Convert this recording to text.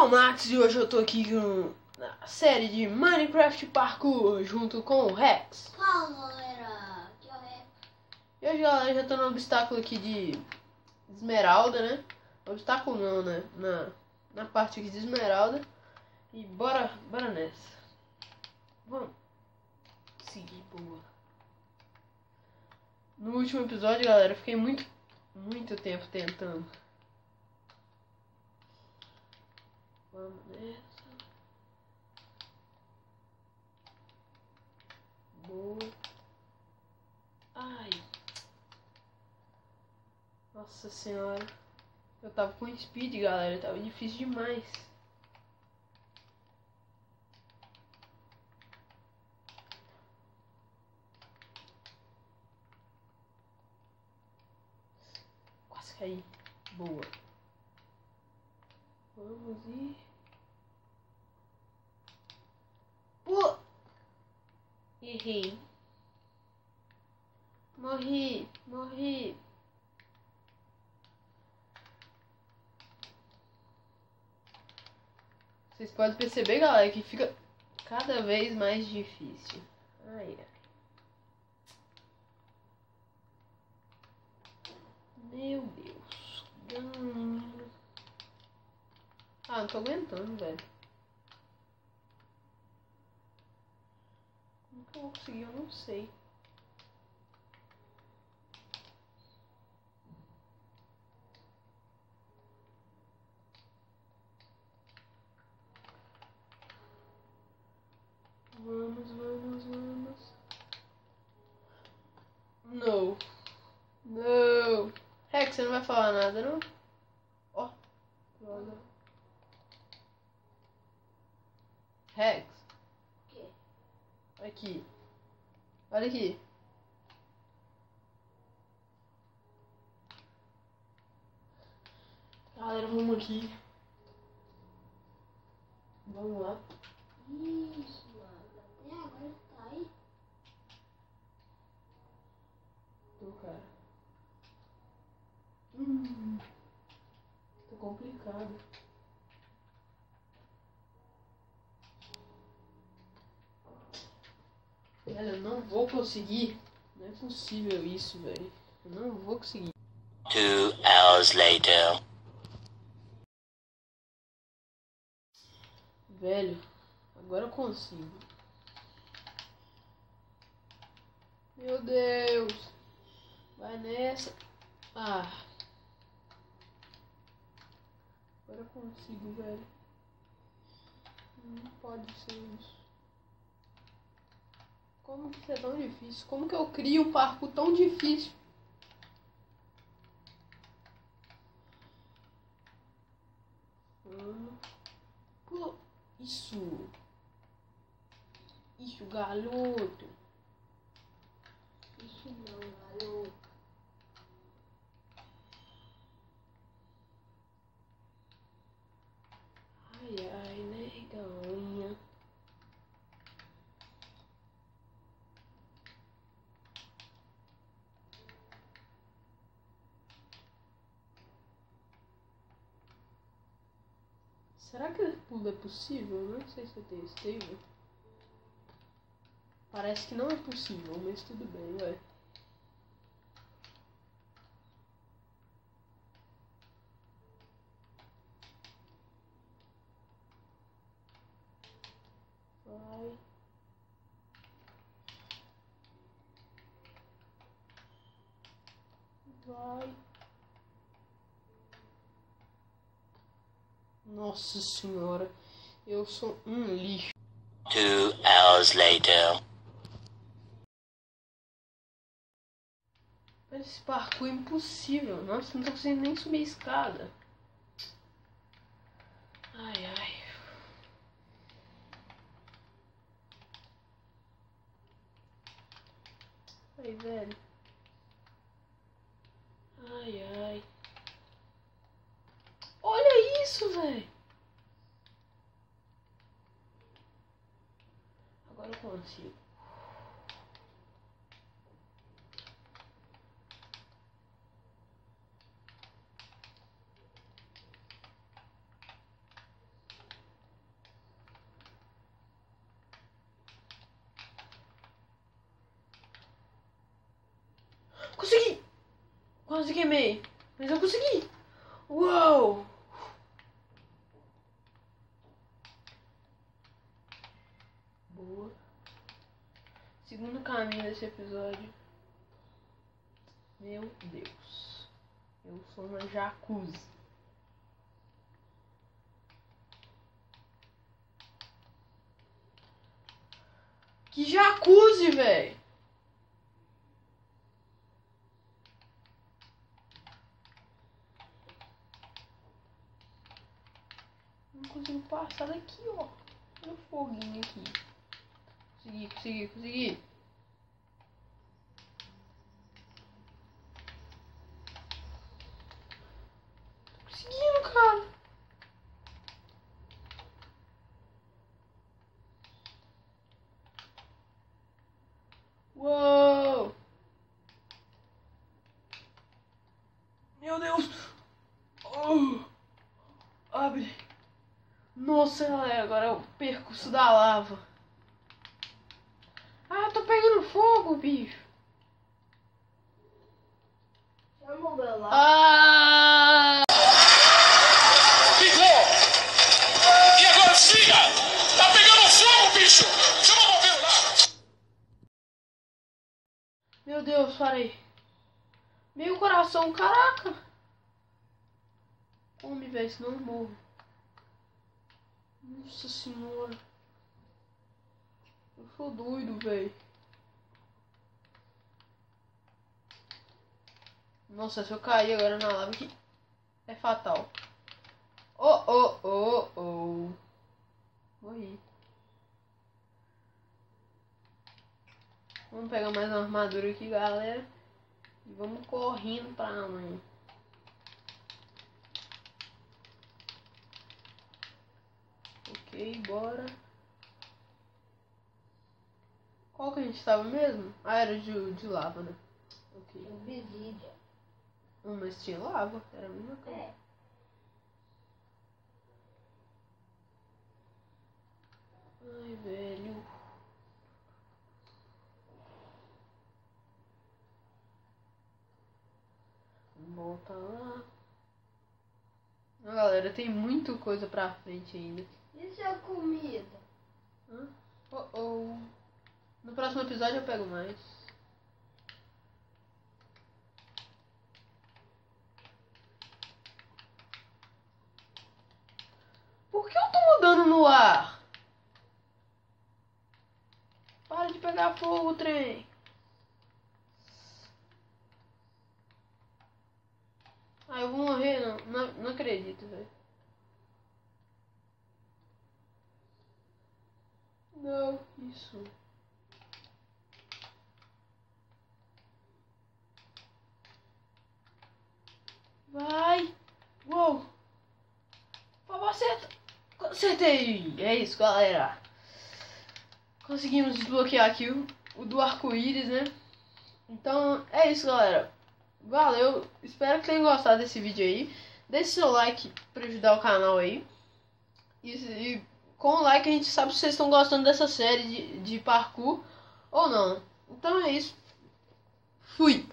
o Max e hoje eu tô aqui com a série de Minecraft Parkour junto com o Rex. Fala galera, aqui é o Rex. E hoje galera, já tô no obstáculo aqui de esmeralda, né? Obstáculo não, né? Na parte aqui de esmeralda. E bora nessa. Vamos seguir, boa. No último episódio, galera, eu fiquei muito tempo tentando. Vamos nessa. Boa. Ai. Nossa senhora. Eu tava com speed, galera. Tava difícil demais. Quase caí. Boa. Vamos ir. Pô! Errei. Morri. Vocês podem perceber, galera, que fica cada vez mais difícil. Ai. Meu Deus. Ah, não tô aguentando, velho. Como que eu vou conseguir? Eu não sei. Vamos. Não. Rex, você não vai falar nada, não? Ó. Droga. Rex. O quê? Aqui. Olha aqui. Galera, vamos aqui. Vamos lá. Isso, mano. Até agora tá aí. Tô, cara. Tá complicado. Velho, eu não vou conseguir. Não é possível isso, velho. Eu não vou conseguir. 2 hours later. Velho, agora eu consigo. Meu Deus. Vai nessa. Ah. Agora eu consigo, velho. Não pode ser isso. Como que isso é tão difícil? Como que eu crio um parkour tão difícil? Pô, isso, garoto. Isso não, garoto. Ai, neganha. Será que pulo é possível? Eu não sei se eu testei, velho. Parece que não é possível, mas tudo bem, vai. Vai. Nossa senhora, eu sou um lixo. 2 hours later. Esse parkour é impossível. Nossa, não tô conseguindo nem subir a escada. Ai. Ai, velho. Ai. Olha isso, velho. Agora eu consigo. Quase queimei. Mas eu consegui. Uou! Boa. Segundo caminho desse episódio. Meu Deus. Eu sou uma jacuzzi. Que jacuzzi, velho! Não consigo passar daqui, ó. Olha o foguinho aqui. Consegui. Tô conseguindo, cara. Uou! Meu Deus! Oh! Abre! Nossa, galera, agora é o percurso da lava. Ah, tô pegando fogo, bicho. Chama o meu lá. Ah! Ficou! E agora siga! Tá pegando fogo, bicho! Chama o bombeiro lá! Meu Deus, parei. Meu coração, caraca. Come, velho, senão eu morro. Nossa senhora. Eu sou doido, velho. Nossa, se eu cair agora na lava aqui é fatal. Oh. Morri. Vamos pegar mais uma armadura aqui, galera. E vamos correndo pra amanhã. Ok, bora. Qual que a gente tava mesmo? Ah, era de lava, né? Ok. Obsidian. Mas tinha lava, era a mesma coisa. É. Ai, velho. Volta lá. Ah, galera, tem muita coisa pra frente ainda. Isso é comida. Hã? Oh. No próximo episódio eu pego mais. Por que eu tô mudando no ar? Para de pegar fogo, trem. Ah, eu vou morrer? Não acredito, velho. Não, isso. Vai! Uou! Papai, acerta! Acertei! É isso, galera. Conseguimos desbloquear aqui o do arco-íris, né? Então, é isso, galera. Valeu! Espero que tenham gostado desse vídeo aí. Deixe seu like para ajudar o canal aí. E com o like a gente sabe se vocês estão gostando dessa série de parkour ou não. Então é isso. Fui!